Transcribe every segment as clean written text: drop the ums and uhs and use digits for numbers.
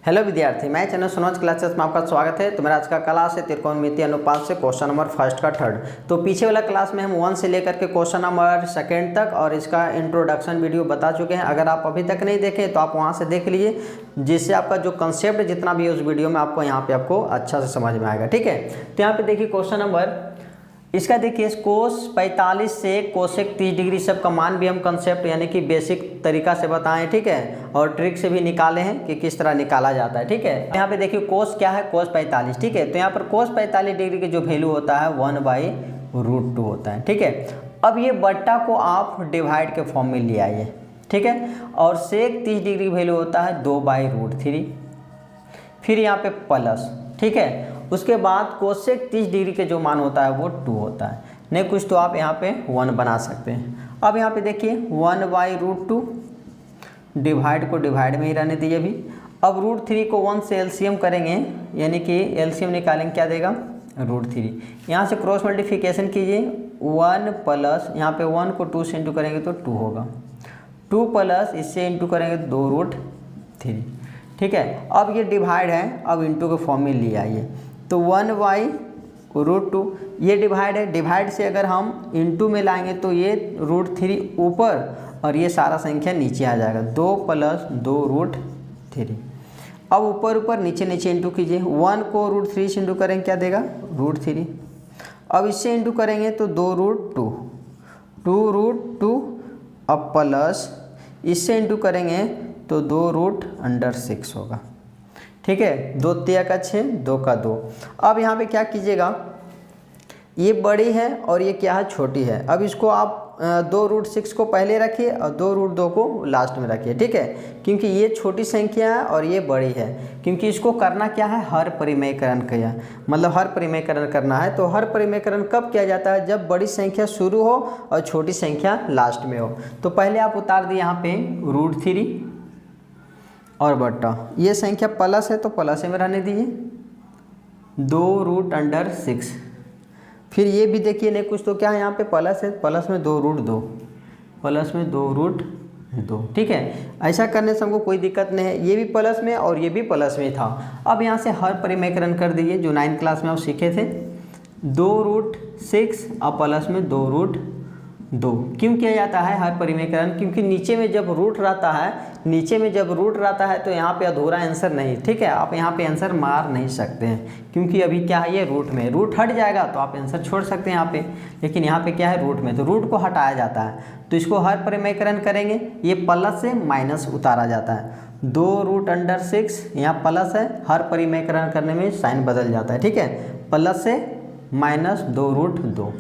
Hello विद्यार्थी, मैं channel Sunoj classes में आपका स्वागत है। तो मेरा आज का क्लास है त्रिकोणमितीय अनुपात से क्वेश्चन नंबर फर्स्ट का थर्ड। तो पीछे वाला क्लास में हम 1 से लेकर के क्वेश्चन नंबर सेकंड तक और इसका इंट्रोडक्शन वीडियो बता चुके हैं। अगर आप अभी तक नहीं देखें तो आप वहां से देख लीजिए, जिससे आपका जो कंसेप्ट जितना भी है उस वीडियो में आपको यहाँ पे आपको अच्छा से समझ में आएगा। ठीक है, तो यहाँ पे देखिए क्वेश्चन नंबर इसका देखिए कोस 45 से कोसेक 30 डिग्री सब का मान भी हम कंसेप्ट यानी कि बेसिक तरीका से बताएं। ठीक है, और ट्रिक से भी निकाले हैं कि किस तरह निकाला जाता है। ठीक है, यहाँ पे देखिए कोस क्या है, कोस 45। ठीक है, तो यहाँ पर कोस 45 डिग्री की जो वैल्यू होता है 1/√2 होता है। ठीक है, अब ये बट्टा को आप डिवाइड के फॉर्म में ले आइए। ठीक है, और सेक 30 डिग्री वैल्यू होता है 2/√3, फिर यहाँ पे प्लस। ठीक है, उसके बाद कोसेक 30 डिग्री के जो मान होता है वो 2 होता है। नहीं कुछ तो आप यहाँ पे 1 बना सकते हैं। अब यहाँ पे देखिए 1/√2 डिवाइड को डिवाइड में ही रहने दीजिए अभी। अब √3 को 1 से एलसीएम करेंगे, यानी कि एलसीएम निकालेंगे, क्या देगा √3। यहाँ से क्रॉस मल्टीप्लिकेशन कीजिए, 1 प्लस यहाँ पे 1 को 2 से इंटू करेंगे तो 2 होगा, 2 प्लस इससे इंटू करेंगे तो 2√3। ठीक है, अब ये डिवाइड है, अब इंटू के फॉर्म में ले आइए तो 1/√2 ये डिवाइड है। डिवाइड से अगर हम इंटू में लाएंगे तो ये √3 ऊपर और ये सारा संख्या नीचे आ जाएगा, 2 + 2√3। अब ऊपर ऊपर नीचे नीचे इंटू कीजिए, 1 को √3 से इंटू करेंगे क्या देगा √3। अब इससे इंटू करेंगे तो 2√2, 2√2 अब प्लस इससे इंटू करेंगे तो 2√6 होगा। ठीक है, 2 × 6, 2 × 2। अब यहाँ पे क्या कीजिएगा, ये बड़ी है और ये क्या है छोटी है। अब इसको आप 2√6 को पहले रखिए और 2√2 को लास्ट में रखिए। ठीक है, क्योंकि ये छोटी संख्या है और ये बड़ी है, क्योंकि इसको करना क्या है, हर परिमेयकरण किया, मतलब हर परिमेयकरण करना है। तो हर परिमेयकरण कब किया जाता है, जब बड़ी संख्या शुरू हो और छोटी संख्या लास्ट में हो। तो पहले आप उतार दिए यहाँ पे √3 और बट्टा, ये संख्या प्लस है तो प्लस में रहने दीजिए, 2√6। फिर ये भी देखिए नहीं कुछ तो क्या है, यहाँ पे प्लस है, प्लस में 2√2, प्लस में 2√2। ठीक है, ऐसा करने से हमको कोई दिक्कत नहीं है, ये भी प्लस में और ये भी प्लस में था। अब यहाँ से हर परिमेयकरण कर दीजिए जो 9th क्लास में आप सीखे थे, 2√6 और प्लस में 2√2। क्यों किया जाता है हर परिमेयकरण, क्योंकि नीचे में जब रूट रहता है, नीचे में जब रूट रहता है तो यहाँ पे अधूरा आंसर नहीं। ठीक है, आप यहाँ पे आंसर मार नहीं सकते हैं, क्योंकि अभी क्या है ये रूट में, रूट हट जाएगा तो आप आंसर छोड़ सकते हैं यहाँ पे, लेकिन यहाँ पे क्या है रूट में, तो रूट को हटाया जाता है। तो इसको हर परिमेयकरण करेंगे, ये प्लस से माइनस उतारा जाता है, 2√6 यहाँ प्लस है, हर परिमेयकरण करने में साइन बदल जाता है। ठीक है, प्लस से माइनस 2√2,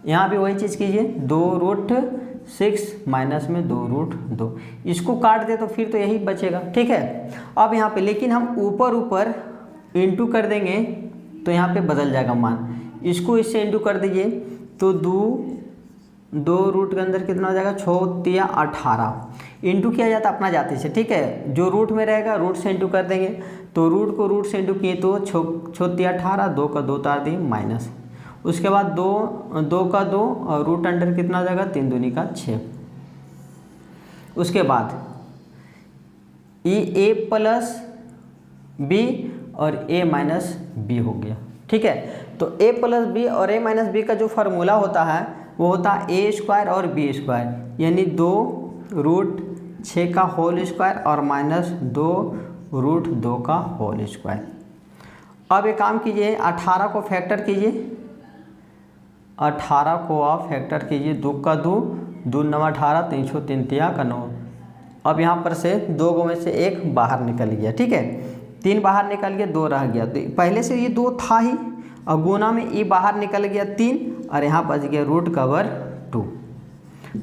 यहाँ भी वही चीज़ कीजिए, 2√6 माइनस में 2√2, इसको काट दे तो फिर तो यही बचेगा। ठीक है, अब यहाँ पे लेकिन हम ऊपर ऊपर इंटू कर देंगे तो यहाँ पे बदल जाएगा मान, इसको इससे इंटू कर दीजिए तो 2 रूट के अंदर कितना हो जाएगा, 6 × 18 इंटू किया जाता अपना जाति से। ठीक है, जो रूट में रहेगा रूट से इंटू कर देंगे, तो रूट को रूट से इंटू किए तो 6 × 18, 2 का 2 उतार दिए माइनस, उसके बाद 2 का 2 और रूट अंडर कितना हो जाएगा 3 दूनी का 6। उसके बाद ए प्लस बी और ए माइनस बी हो गया। ठीक है, तो ए प्लस बी और ए माइनस बी का जो फार्मूला होता है वो होता है a² और b², यानी 2√6 का होल स्क्वायर और माइनस 2√2 का होल स्क्वायर। अब एक काम कीजिए, 18 को फैक्टर कीजिए, 18 को आप फैक्टर कीजिए, 2 का 2, 2 × 9 = 18, 3 × 3 = 9। अब यहाँ पर से 2 में से 1 बाहर निकल गया। ठीक है, 3 बाहर निकल गया, 2 रह गया, तो पहले से ये 2 था ही, और गुना में ये बाहर निकल गया 3 और यहाँ बच गया √2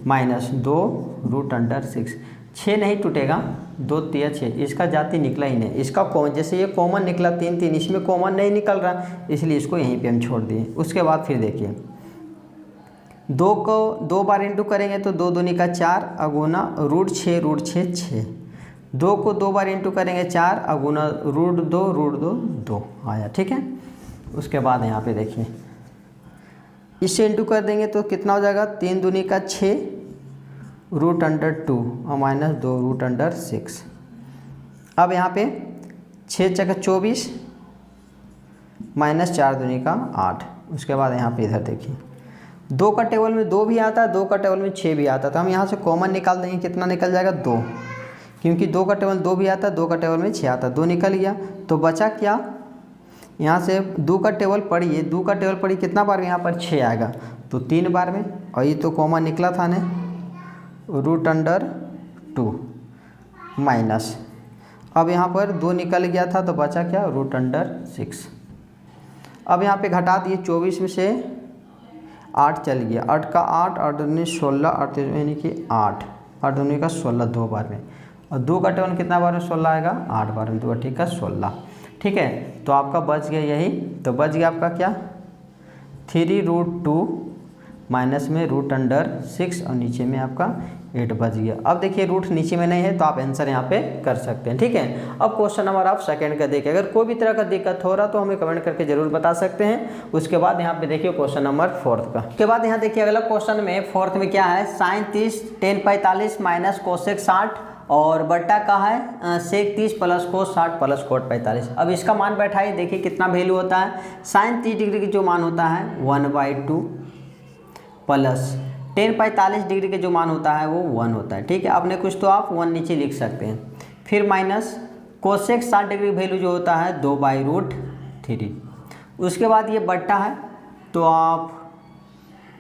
माइनस 2√6। 6 नहीं टूटेगा, 2 × 6, इसका जाति निकला ही नहीं, इसका कॉमन, जैसे ये कॉमन निकला 3 3, इसमें कॉमन नहीं निकल रहा, इसलिए इसको यहीं पे हम छोड़ दिए। उसके बाद फिर देखिए 2 को 2 बार इंटू करेंगे तो 2 दूनी का 4 अगुना √6 6, 2 को 2 बार इंटू करेंगे 4 अगुना √2 आया। ठीक है, उसके बाद यहाँ पे देखिए इससे इंटू कर देंगे तो कितना हो जाएगा, 3 दूनी का 6 √2 और माइनस 2√6। अब यहाँ पे 6 चौके 24 माइनस 4 दूनी का 8। उसके बाद यहाँ पे इधर देखिए 2 का टेबल में 2 भी आता है, 2 का टेबल में 6 भी आता है, तो हम यहाँ से कॉमन निकाल देंगे, कितना निकल जाएगा 2, क्योंकि 2 का टेबल 2 भी आता है, 2 का टेबल में 6 आता है, 2 निकल गया। तो बचा क्या, यहाँ से 2 का टेबल पढ़िए, 2 का टेबल पढ़िए कितना बार में, यहाँ पर 6 आएगा तो 3 बार में, और ये तो कॉमन निकला था ने √2 माइनस, अब यहाँ पर 2 निकल गया था तो बचा क्या √6। अब यहाँ पे घटा दिए, 24 में से 8 चल गया, 8 का 8, 8 दूनी 16, 8 यानी कि 8, 8 दूनी का 16 2 बार में, और 2 का टेबल कितना बार में 16 आएगा 8 बार में, 2 ठीक है 16। ठीक है, तो आपका बच गया यही, तो बच गया आपका क्या 3√2 माइनस में √6 और नीचे में आपका 8 बच गया। अब देखिए रूट नीचे में नहीं है तो आप आंसर यहाँ पे कर सकते हैं। ठीक है, अब क्वेश्चन नंबर आप सेकंड का देखिए, अगर कोई भी तरह का दिक्कत हो रहा तो हमें कमेंट करके जरूर बता सकते हैं। उसके बाद यहाँ पे देखिए क्वेश्चन नंबर 4 का, उसके बाद यहाँ देखिए अगला क्वेश्चन में 4th में क्या है, sin 30 tan 45 माइनस कोसेक 60 और बट्टा का है सेक 30 प्लस कोस 60 प्लस कोट 45। अब इसका मान बैठाइए, देखिए कितना वैल्यू होता है, sin 30 डिग्री की जो मान होता है 1/2 प्लस tan 45 डिग्री के जो मान होता है वो 1 होता है। ठीक है, आपने कुछ तो आप 1 नीचे लिख सकते हैं, फिर माइनस कोसेक 60 डिग्री वैल्यू जो होता है 2/√3। उसके बाद ये बट्टा है तो आप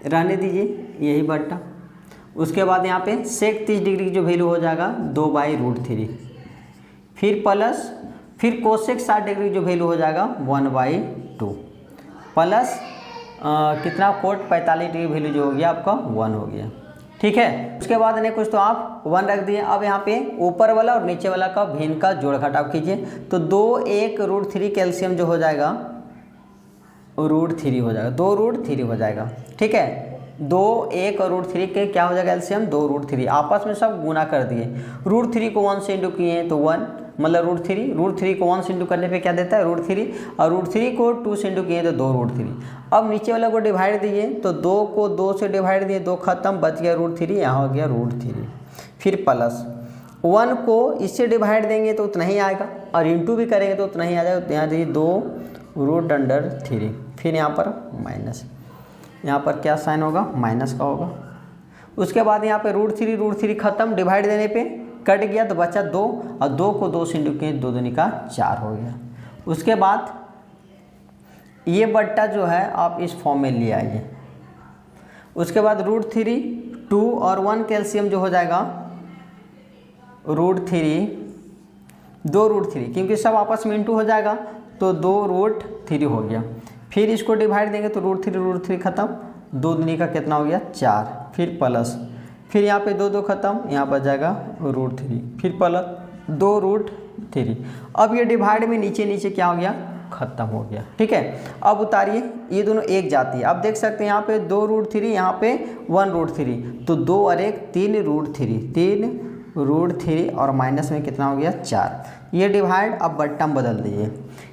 रहने दीजिए यही बट्टा। उसके बाद यहाँ पे सेक 30 डिग्री की जो वैल्यू हो जाएगा 2/√3, फिर प्लस फिर कोसेक 60 डिग्री की जो वैल्यू हो जाएगा 1/2 प्लस कितना कोट 45 डिग्री वैल्यू जो हो गया आपका 1 हो गया। ठीक है, उसके बाद नहीं कुछ तो आप 1 रख दिए। अब यहाँ पे ऊपर वाला और नीचे वाला का भिन्न का जोड़ घटाव कीजिए, तो 2 1 √3 कैल्शियम जो हो जाएगा √3 हो जाएगा, 2√3 हो जाएगा। ठीक है, 2 1 और √3 के क्या हो जाएगा एलसीएम 2√3, आपस में सब गुना कर दिए, √3 को 1 से इंटू किए तो 1 मतलब √3 को 1 से इंटू करने पे क्या देता है √3, और √3 को 2 से इंटू किए तो 2√3। अब नीचे वाला को डिवाइड दिए तो 2 को 2 से डिवाइड दिए, 2 खत्म, बच गया √3, यहाँ हो गया √3, फिर प्लस 1 को इससे डिवाइड देंगे तो उतना ही आएगा, और इंटू भी करेंगे तो उतना ही आ जाएगा, यहाँ देखिए 2√3, फिर यहाँ पर माइनस, यहाँ पर क्या साइन होगा माइनस का होगा। उसके बाद यहाँ पे √3 खत्म, डिवाइड देने पे कट गया तो बचा 2, और 2 को 2 से इंटू किए 2 दूनी का 4 हो गया। उसके बाद ये बट्टा जो है आप इस फॉर्म में ले आइए। उसके बाद √3 2 और 1 कैल्शियम जो हो जाएगा √3 2√3, क्योंकि सब आपस में इंटू हो जाएगा तो 2√3 हो गया, फिर इसको डिवाइड देंगे तो √3 खत्म, 2 दूनी का कितना हो गया 4, फिर प्लस, फिर यहाँ पे 2 2 खत्म, यहाँ पर जाएगा √3, फिर प्लस 2√3। अब ये डिवाइड में नीचे नीचे क्या हो गया खत्म हो गया। ठीक है, अब उतारिए, ये दोनों एक जाती है। अब देख सकते हैं यहाँ पे 2√3, यहाँ पे 1√3, तो 2 और 1 3√3 और माइनस में कितना हो गया 4। ये डिवाइड अब बट्टा में बदल दीजिए,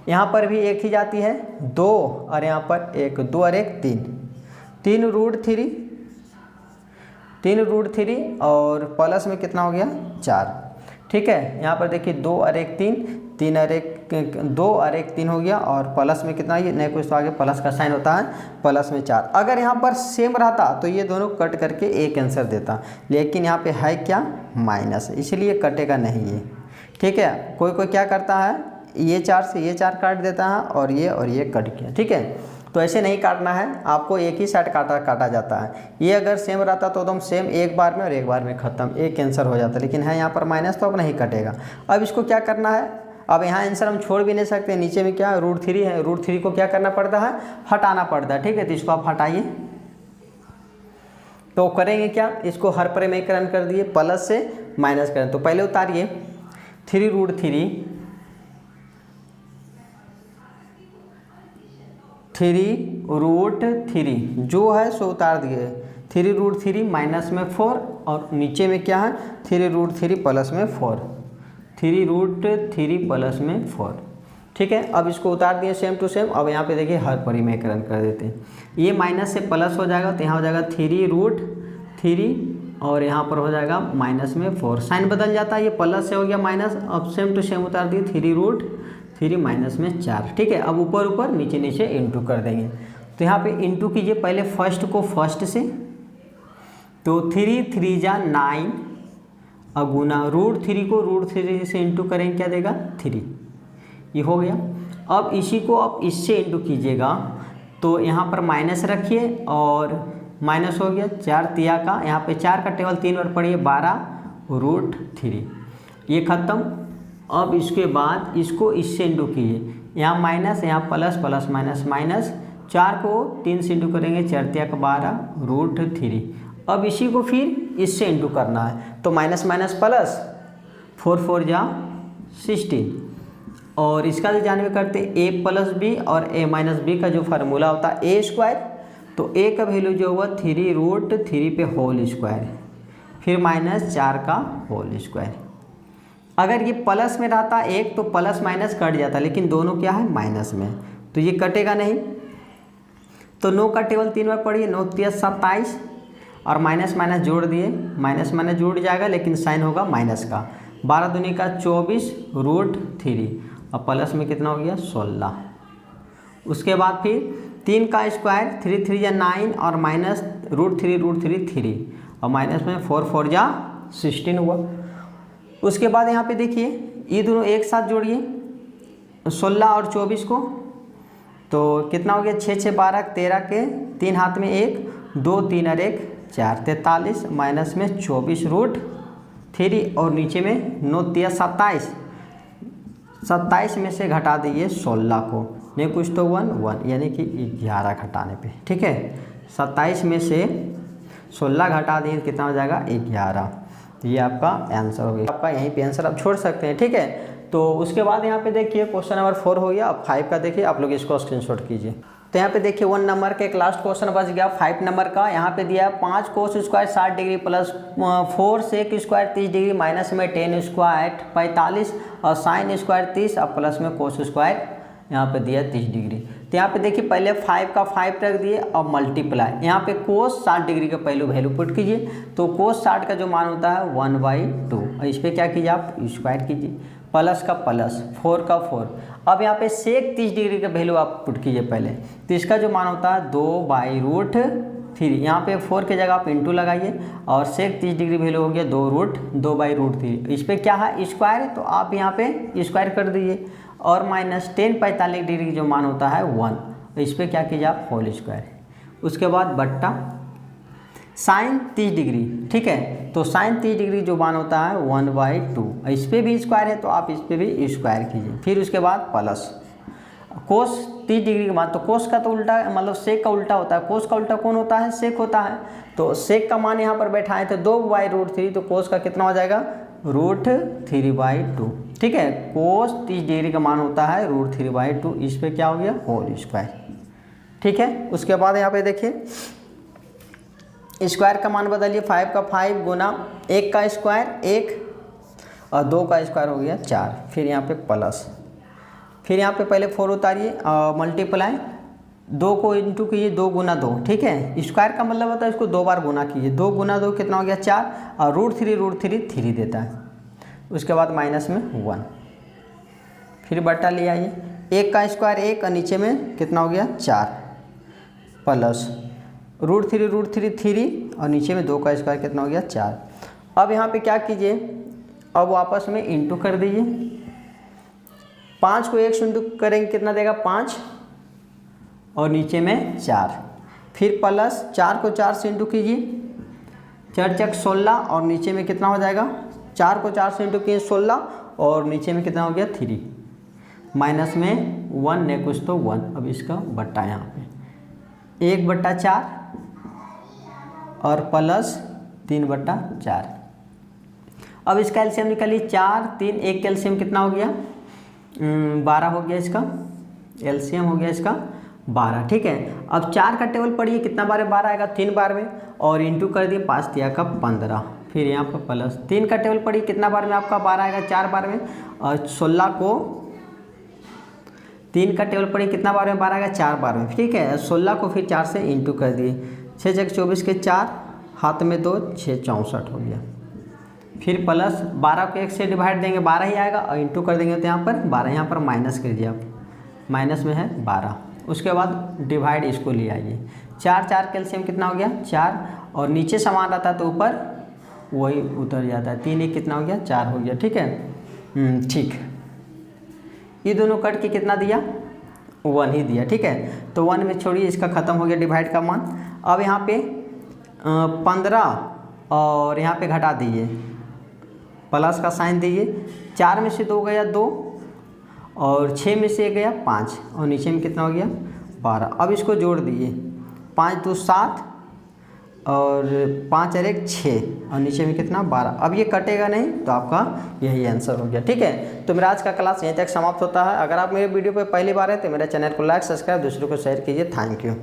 यहाँ पर भी एक ही जाती है 2 और यहाँ पर 1, 2 और 1 3√3 और प्लस में कितना हो गया 4। ठीक है, यहाँ पर देखिए 2 और 1 3 और 1 2 और 1 3 हो गया, और प्लस में कितना, ये नहीं कुछ तो आगे प्लस का साइन होता है, प्लस में 4। अगर यहाँ पर सेम रहता तो ये दोनों कट करके एक आंसर देता, लेकिन यहाँ पे है क्या माइनस, इसलिए कटेगा नहीं ये। ठीक है, कोई कोई क्या करता है ये 4 से ये 4 काट देता है और ये कट गया। ठीक है, तो ऐसे नहीं काटना है, आपको एक ही साइड काटा जाता है। ये अगर सेम रहता तो एकदम सेम एक बार में और एक बार में ख़त्म, एक आंसर हो जाता, लेकिन है यहाँ पर माइनस तो अब नहीं कटेगा। अब इसको क्या करना है, अब यहाँ आंसर हम छोड़ भी नहीं सकते, नीचे में क्या √3 है, √3 को क्या करना पड़ता है हटाना पड़ता है। ठीक है, तो इसको आप हटाइए, तो करेंगे क्या, इसको हर परिमेयकरण कर दिए, प्लस से माइनस करें, तो पहले उतारिए 3√3 जो है सो उतार दिए, 3√3 माइनस में 4 और नीचे में क्या है 3√3 प्लस में 4, 3√3 प्लस में 4। ठीक है, अब इसको उतार दिए सेम टू सेम। अब यहाँ पे देखिए हर परिमेयकरण कर देते हैं, ये माइनस से प्लस हो जाएगा तो यहाँ हो जाएगा 3√3 और यहाँ पर हो जाएगा माइनस में 4, साइन बदल जाता है, ये प्लस से हो गया माइनस, अब सेम टू सेम उतार दिए 3 माइनस में 4। ठीक है, अब ऊपर ऊपर नीचे नीचे इंटू कर देंगे। तो यहाँ पे इंटू कीजिए पहले फर्स्ट को फर्स्ट से, तो 3 3 जा 9 अगुना √3 को √3 से इंटू करेंगे, क्या देगा 3, ये हो गया। अब इसी को आप इससे इंटू कीजिएगा, तो यहाँ पर माइनस रखिए और माइनस हो गया 4 तिया का, यहाँ पे 4 का टेबल 3 बार पढ़िए 12√3, ये ख़त्म। अब इसके बाद इसको इससे इंटू कीजिए, यहाँ माइनस यहाँ प्लस प्लस माइनस माइनस, 4 को 3 से इंटू करेंगे 4 तिया का 12√3। अब इसी को फिर इससे इंटू करना है, तो माइनस माइनस प्लस 4 4 जा 16, और इसका जो जानवे करते a प्लस बी और a माइनस बी का जो फार्मूला होता है a स्क्वायर, तो a का वैल्यू जो हुआ 3√3 पे होल स्क्वायर, फिर माइनस 4 का होल स्क्वायर। अगर ये प्लस में रहता एक तो प्लस माइनस कट जाता, लेकिन दोनों क्या है माइनस में, तो ये कटेगा नहीं। तो 9 का टेबल 3 बार पढ़िए, 9 तिया 27 और माइनस माइनस जोड़ दिए, माइनस माइनस जुड़ जाएगा लेकिन साइन होगा माइनस का। 12 दूनी का 24√3 और प्लस में कितना हो गया 16। उसके बाद फिर 3 का स्क्वायर 3 3 जा 9 और माइनस √3 3 और माइनस में 4 4 जा 16 हुआ। उसके बाद यहाँ पे देखिए ये दोनों एक साथ जोड़िए 16 और 24 को, तो कितना हो गया 6 6 12 13 के 3 हाथ में 1 2 3 और 1 4 43 माइनस में 24√3 और नीचे में 9 तिया 27, 27 में से घटा दीजिए 16 को, नहीं कुछ तो 1 1 यानी कि 11 घटाने पे। ठीक है, 27 में से 16 घटा दिए कितना हो जाएगा 11। ये आपका आंसर हो गया, आपका यहीं पे आंसर आप छोड़ सकते हैं। ठीक है, तो उसके बाद यहाँ पे देखिए क्वेश्चन नंबर 4 हो गया। अब 5 का देखिए, आप लोग इसको स्क्रीनशॉट कीजिए। तो यहाँ पे देखिए 1 नंबर का एक लास्ट क्वेश्चन बच गया। 5 नंबर का यहाँ पे दिया 5 cos square 60 degree plus 4 sec square 30 degree minus में 10 स्क्वायर 45 और साइन स्क्वायर 30 और प्लस में कोस स्क्वायर यहाँ पे दिया 30 डिग्री। तो यहाँ पे देखिए पहले 5 का 5 रख दिए और मल्टीप्लाई, यहाँ पे कोस 60 डिग्री का पहले वैल्यू पुट कीजिए, तो कोस 60 का जो मान होता है 1/2 और इस पर क्या कीजिए आप स्क्वायर कीजिए, प्लस का प्लस 4 का 4। अब यहाँ पे सेक 30 डिग्री का वैल्यू आप पुट कीजिए पहले, तो इसका जो मान होता है 2/√3, यहाँ पे 4 की जगह आप इंटू लगाइए और सेक 30 डिग्री वैल्यू हो गया 2/√3। इस पर क्या है स्क्वायर, तो आप यहाँ पे स्क्वायर कर दीजिए और माइनस 10 45 डिग्री जो मान होता है 1, तो इस पर क्या कीजिए आप होल स्क्वायर। उसके बाद बट्टा साइन 30 डिग्री। ठीक है, तो साइन 30 डिग्री जो मान होता है 1/2, इस पर भी स्क्वायर है तो आप इस पर भी स्क्वायर कीजिए। फिर उसके बाद प्लस कोस 30 डिग्री के बाद, तो कोस का तो उल्टा मतलब सेक का उल्टा होता है, कोस का उल्टा कौन होता है सेक होता है, तो सेक का मान यहाँ पर बैठा है तो 2/√3, तो कोस का कितना हो जाएगा √3/2। ठीक है, कोस 30 डिग्री का मान होता है √3/2, इस पर क्या हो गया होल स्क्वायर। ठीक है, उसके बाद यहाँ पे देखिए स्क्वायर का मान बदलिए, 5 का 5 गुना 1 का स्क्वायर 1 और 2 का स्क्वायर हो गया 4, फिर यहाँ पे प्लस, फिर यहाँ पे पहले 4 उतारिए और मल्टीप्लाई 2 को इंटू कीजिए 2 गुना 2। ठीक है, स्क्वायर का मतलब होता है इसको 2 बार गुना कीजिए, 2 गुना 2 कितना हो गया 4 और √3 3 देता है। उसके बाद माइनस में 1, फिर बट्टा ले आइए, 1 का स्क्वायर 1 और नीचे में कितना हो गया 4 प्लस √3 3 और नीचे में 2 का स्क्वायर कितना हो गया 4। अब यहाँ पे क्या कीजिए, अब वापस में इंटू कर दीजिए, 5 को 1 से इंटू करेंगे कितना देगा 5 और नीचे में 4, फिर प्लस 4 को 4 से इंटू कीजिए, 4 चक 16 और नीचे में कितना हो जाएगा 4 को 4 से इंटू किए 16 और नीचे में कितना हो गया 3, माइनस में 1 ने कुछ तो 1। अब इसका बट्टा यहाँ पे 1/4 और प्लस 3/4। अब इसका एलसीएम निकालिए, 4 3 1 कैल्शियम कितना हो गया 12 हो गया, इसका एलसीएम हो गया इसका 12। ठीक है, अब 4 का टेबल पढ़िए कितना बार में 12 आएगा 3 बार में और इंटू कर दिए 5 तिया का 15, फिर यहाँ पर प्लस 3 का टेबल पढ़िए कितना बार में आपका 12 आएगा 4 बार में और 16 को 3 का टेबल पढ़िए कितना बार में 12 आएगा 4 बार में। ठीक है, 16 को फिर 4 से इंटू कर दिए, 6 जग 24 के 4 हाथ में 2 6 64 हो गया। फिर प्लस 12 को 1 से डिवाइड देंगे 12 ही आएगा और इंटू कर देंगे तो यहाँ पर 12, यहाँ पर माइनस कीजिए आप, माइनस में है 12। उसके बाद डिवाइड इसको ले आइए, 4 4 कैल्शियम कितना हो गया 4, और नीचे समान रहता है तो ऊपर वही उतर जाता है, 3 1 कितना हो गया 4 हो गया। ठीक है, ठीक, ये दोनों कट के कितना दिया 1 ही दिया। ठीक है, तो 1 में छोड़िए, इसका ख़त्म हो गया डिवाइड का मान। अब यहाँ पे 15 और यहाँ पे घटा दीजिए, प्लस का साइन दीजिए, 4 में से 2 गया 2 और 6 में से 1 गया 5 और नीचे में कितना हो गया 12। अब इसको जोड़ दीजिए, 5 2 7 और 5 और 1 6 और नीचे में कितना 12। अब ये कटेगा नहीं तो आपका यही आंसर हो गया। ठीक है, तो मेरा आज का क्लास यहीं तक समाप्त होता है। अगर आप मेरे वीडियो पर पहली बार है तो मेरे चैनल को लाइक सब्सक्राइब दूसरों को शेयर कीजिए। Thank you.